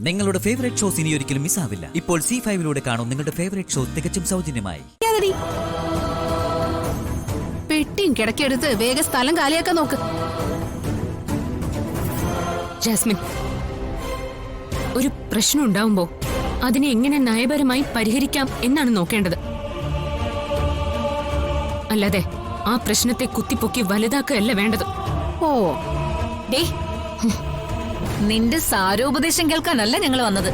നിങ്ങളുടെ favourite shows ഇനി ഒരിക്കലും മിസ്സാവില്ല. ഇപ്പോൾ C5 കാണും നിങ്ങളുടെ ഫേവറേറ്റ് ഷോ തികച്ചും സൗജന്യമായി. പെട്ടിയും കിടക്കെടുത്ത് വേഗം സ്ഥലം കാലിയാക്കാൻ നോക്ക്. ജാസ്മിൻ, ഒരു പ്രശ്നം ഉണ്ടാവുമ്പോ അതിനെ എങ്ങനെ നയപരമായി പരിഹരിക്കാം എന്നാണ് നോക്കേണ്ടത്. അല്ലാതെ ആ പ്രശ്നത്തെ കുത്തിപ്പൊക്കി വലുതാക്കുകയല്ല വേണ്ടത്. ഓ ഡേ, നിന്റെ സാരോപദേശം കേൾക്കാനല്ല ഞങ്ങൾ വന്നത്.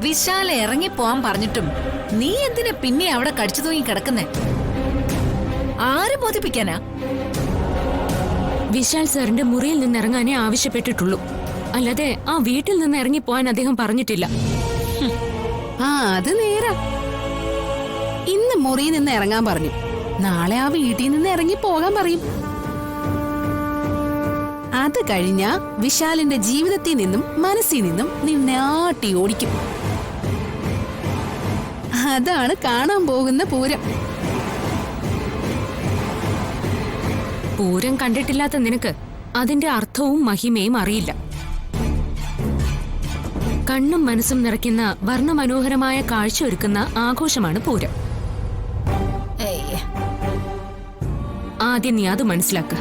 വിശാല ഇറങ്ങി പോവാൻ പറഞ്ഞിട്ടും നീ എന്തിനാ പിന്നെ അവിടെ കടിച്ചു തൂങ്ങി കിടക്കുന്നേ? ആര് ബോധിപ്പിക്കാനാ? വിശാൽ സാറിന്റെ മുറിയിൽ നിന്ന് ഇറങ്ങാനേ ആവശ്യപ്പെട്ടിട്ടുള്ളൂ. അല്ലാതെ ആ വീട്ടിൽ നിന്ന് ഇറങ്ങി പോവാൻ അദ്ദേഹം പറഞ്ഞിട്ടില്ല. ആ അത് നേരാ. ഇന്ന് മുറിയിൽ നിന്ന് ഇറങ്ങാൻ പറഞ്ഞു, നാളെ ആ വീട്ടിൽ നിന്ന് ഇറങ്ങി പോകാൻ പറയും. അത് കഴിഞ്ഞ വിശാലിന്റെ ജീവിതത്തിൽ നിന്നും മനസ്സിൽ നിന്നും നിന്നെ ആട്ടി ഓടിക്കും. അതാണ് കാണാൻ പോകുന്ന പൂരം. പൂരം കണ്ടിട്ടില്ലാത്ത നിനക്ക് അതിന്റെ അർത്ഥവും മഹിമയും അറിയില്ല. കണ്ണും മനസ്സും നിറയ്ക്കുന്ന വർണ്ണമനോഹരമായ കാഴ്ച ഒരുക്കുന്ന ആഘോഷമാണ് പൂരം. ആദ്യം നീ അത് മനസ്സിലാക്ക.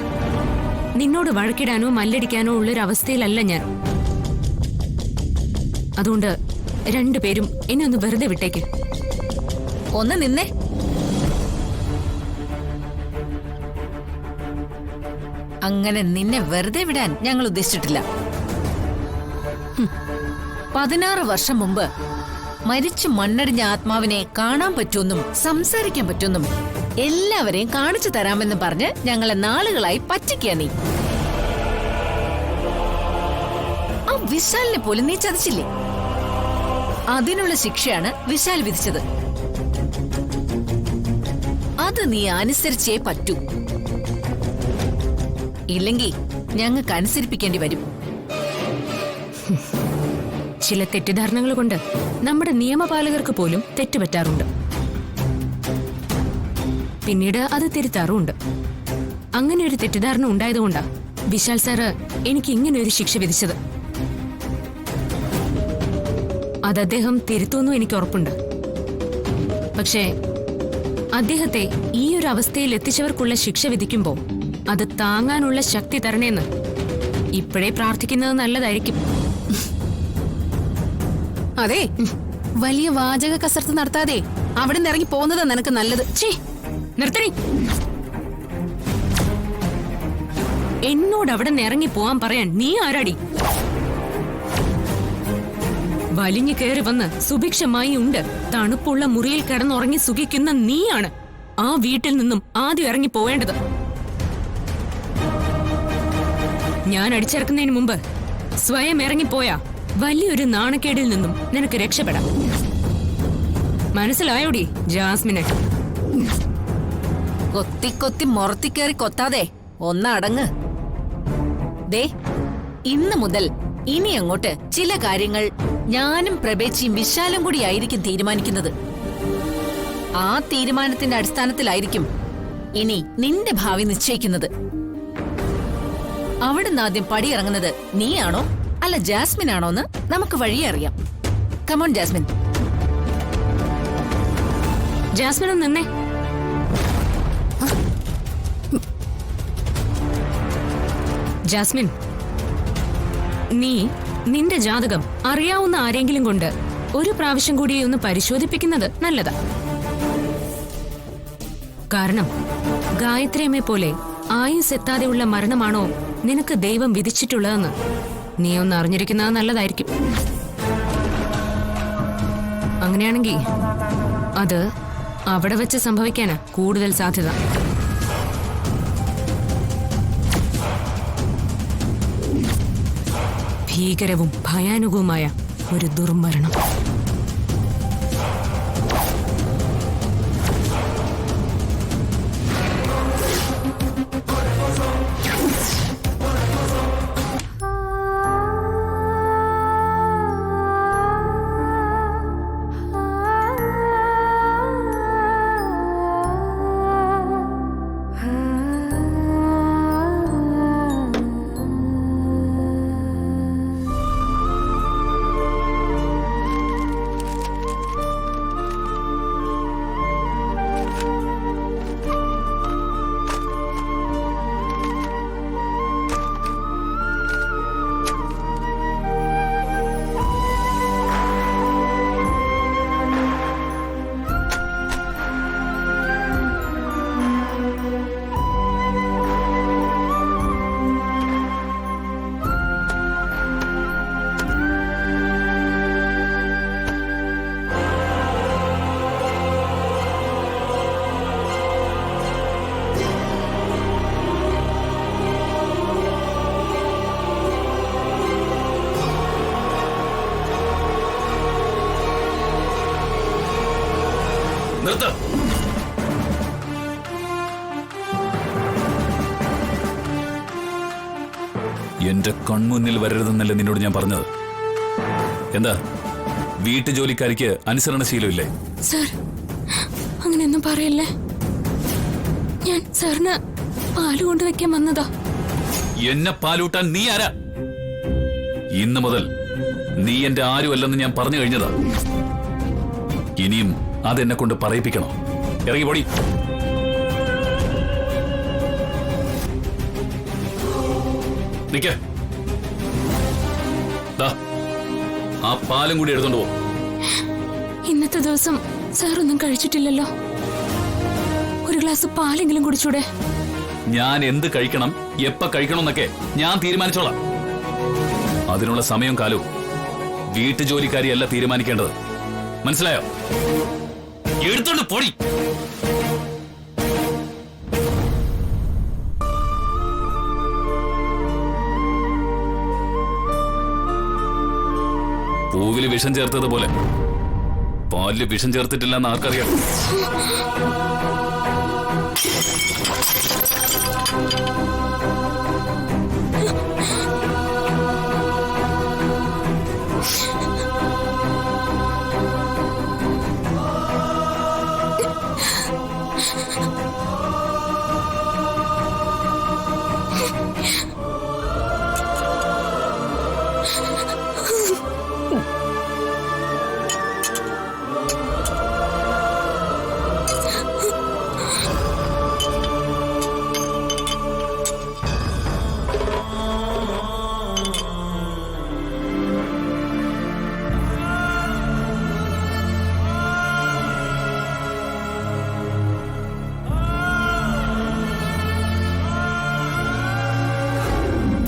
നിന്നോട് വഴക്കിടാനോ മല്ലടിക്കാനോ ഉള്ളൊരവസ്ഥയിലല്ല ഞാൻ. അതുകൊണ്ട് രണ്ടുപേരും എന്നെ ഒന്ന് വെറുതെ വിട്ടേക്ക്. ഒന്ന് നിന്നേ. അങ്ങനെ നിന്നെ വെറുതെ വിടാൻ ഞങ്ങൾ ഉദ്ദേശിച്ചിട്ടില്ല. 16 വർഷം മുമ്പ് മരിച്ചു മണ്ണടിഞ്ഞ ആത്മാവിനെ കാണാൻ പറ്റുമെന്നും സംസാരിക്കാൻ പറ്റുമെന്നും എല്ലാവരെയും കാണിച്ചു തരാമെന്നും പറഞ്ഞ് ഞങ്ങളെ നാളുകളായി പറ്റിക്കുക നീ. ആ വിശാലിനെ പോലും നീ ചതിച്ചില്ലേ? അതിനുള്ള ശിക്ഷയാണ് വിശാൽ വിധിച്ചത്. അത് നീ അനുസരിച്ചേ പറ്റൂ. ഇല്ലെങ്കിൽ ഞങ്ങൾക്ക് അനുസരിപ്പിക്കേണ്ടി വരും. ചില തെറ്റിദ്ധാരണകൾ കൊണ്ട് നമ്മുടെ നിയമപാലകർക്ക് പോലും തെറ്റുപറ്റാറുണ്ട്. പിന്നീട് അത് തിരുത്താറുമുണ്ട്. അങ്ങനെ ഒരു തെറ്റിദ്ധാരണ ഉണ്ടായതുകൊണ്ടാ വിശാൽ സാറ് എനിക്ക് ഇങ്ങനെ ഒരു ശിക്ഷ വിധിച്ചത്. അത് അദ്ദേഹം തിരുത്തുമെന്നും എനിക്ക് ഉറപ്പുണ്ട്. പക്ഷേ അദ്ദേഹത്തെ ഈ ഒരു അവസ്ഥയിൽ എത്തിച്ചവർക്കുള്ള ശിക്ഷ വിധിക്കുമ്പോൾ അത് താങ്ങാനുള്ള ശക്തി തരണേന്ന് ഇപ്പോഴേ പ്രാർത്ഥിക്കുന്നത് നല്ലതായിരിക്കും. അതെ, വലിയ വാചക കസർത്ത് നടത്താതെ അവിടെ നിന്ന് ഇറങ്ങി പോകുന്നത് നിനക്ക് നല്ലത്. നിർത്തണി. എന്നോട് അവിടെ നിന്ന് ഇറങ്ങി പോവാൻ പറയാൻ നീ ആരാടി? വലിഞ്ഞു കയറി വന്ന് സുഭിക്ഷമായി ഉണ്ട് തണുപ്പുള്ള മുറിയിൽ കിടന്നുറങ്ങി സുഖിക്കുന്ന നീയാണ് ആ വീട്ടിൽ നിന്നും ആദ്യം ഇറങ്ങി പോവേണ്ടത്. ഞാൻ അടിച്ചിറക്കുന്നതിന് മുമ്പ് സ്വയം ഇറങ്ങിപ്പോയാ വലിയൊരു നാണക്കേടിൽ നിന്നും നിനക്ക് രക്ഷപ്പെടാം. മനസ്സിലായോടി ജാസ്മിനെ? കൊത്തി കൊത്തി മുറത്തിക്കേറി കൊത്താതെ ഒന്നടങ്ങ്. ദേ, ഇന്ന് മുതൽ ഇനി അങ്ങോട്ട് ചില കാര്യങ്ങൾ ഞാനും പ്രഭേച്ചിയും വിശാലും കൂടി ആയിരിക്കും തീരുമാനിക്കുന്നത്. ആ തീരുമാനത്തിന്റെ അടിസ്ഥാനത്തിലായിരിക്കും ഇനി നിന്റെ ഭാവി നിശ്ചയിക്കുന്നത്. അവിടുന്ന് ആദ്യം പടിയിറങ്ങുന്നത് നീയാണോ അല്ല ജാസ്മിൻ ആണോന്ന് നമുക്ക് വഴിയെ അറിയാം. Come on Jasmine. ജാസ്മിൻ ഒന്ന് നിന്നേ. ജാസ്മിൻ, നീ നിന്റെ ജാതകം അറിയാവുന്ന ആരെങ്കിലും കൊണ്ട് ഒരു പ്രാവശ്യം കൂടി ഒന്ന് പരിശോധിപ്പിക്കുന്നത് നല്ലതാ. കാരണം ഗായത്രിയമ്മയെ പോലെ ആയുസ് എത്താതെയുള്ള മരണമാണോ നിനക്ക് ദൈവം വിധിച്ചിട്ടുള്ളതെന്ന് നീ ഒന്ന് അറിഞ്ഞിരിക്കുന്നത് നല്ലതായിരിക്കും. അങ്ങനെയാണെങ്കിൽ അത് അവിടെ വെച്ച് സംഭവിക്കാനാ കൂടുതൽ സാധ്യത. ഭീകരവും ഭയാനകവുമായ ഒരു ദുർമരണം. നിർത്ത. എന്റെ കൺമുന്നിൽ വരരുതെന്നല്ലേ നിന്നോട് ഞാൻ പറഞ്ഞത്? എന്താ വീട്ടുജോലിക്കാരിക്ക് അനുസരണശീലമില്ലേ? സർ, അങ്ങനെയൊന്നും പറയല്ലേ. ഞാൻ സാറിന് പാല് കൊണ്ടുവയ്ക്കാൻ വന്നതാ. എന്നെ പാലൂട്ടാൻ നീ ആരാ? ഇന്നു മുതൽ നീ എന്റെ ആരുമല്ലെന്ന് ഞാൻ പറഞ്ഞു കഴിഞ്ഞതാ. ഇനിയും അതെന്നെ കൊണ്ട് പറയിപ്പിക്കണോ? ഇറങ്ങി പോടി. നിക്ക. ആ പാലും കൂടി എടുത്തോണ്ട് പോ. ഇന്നത്തെ ദിവസം സാറൊന്നും കഴിച്ചിട്ടില്ലല്ലോ. ഒരു ഗ്ലാസ് പാലെങ്കിലും കുടിച്ചൂടെ? ഞാൻ എന്ത് കഴിക്കണം, എപ്പ കഴിക്കണം എന്നൊക്കെ ഞാൻ തീരുമാനിച്ചോളാം. അതിനുള്ള സമയം കാലവും വീട്ടുജോലിക്കാരിയല്ല തീരുമാനിക്കേണ്ടത്. മനസ്സിലായോ? എടുത്തോണ്ട് പോടി. പൂവില് വിഷം ചേർത്തതുപോലെ പാലില് വിഷം ചേർത്തിട്ടില്ലെന്ന് ആർക്കറിയാം?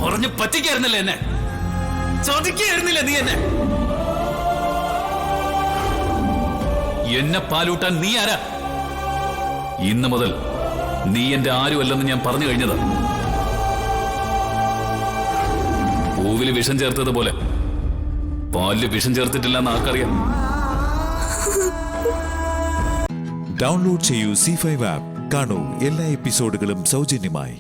പറഞ്ഞു പറ്റിക്കായിരുന്നില്ല എന്നെ, ചതിക്കായിരുന്നില്ല നീ എന്നെ. എന്നെ പാലൂട്ടാൻ നീ ആരാ? ഇന്നു മുതൽ നീ എന്റെ ആരുമല്ലെന്ന് ഞാൻ പറഞ്ഞു കഴിഞ്ഞതാ. പൂവില് വിഷം ചേർത്തതുപോലെ പാലില് വിഷം ചേർത്തിട്ടില്ലെന്ന് ആർക്കറിയാം? ഡൗൺലോഡ് ചെയ്യൂ C5 ആപ്പ്. കാണൂ എല്ലാ എപ്പിസോഡുകളും സൗജന്യമായി.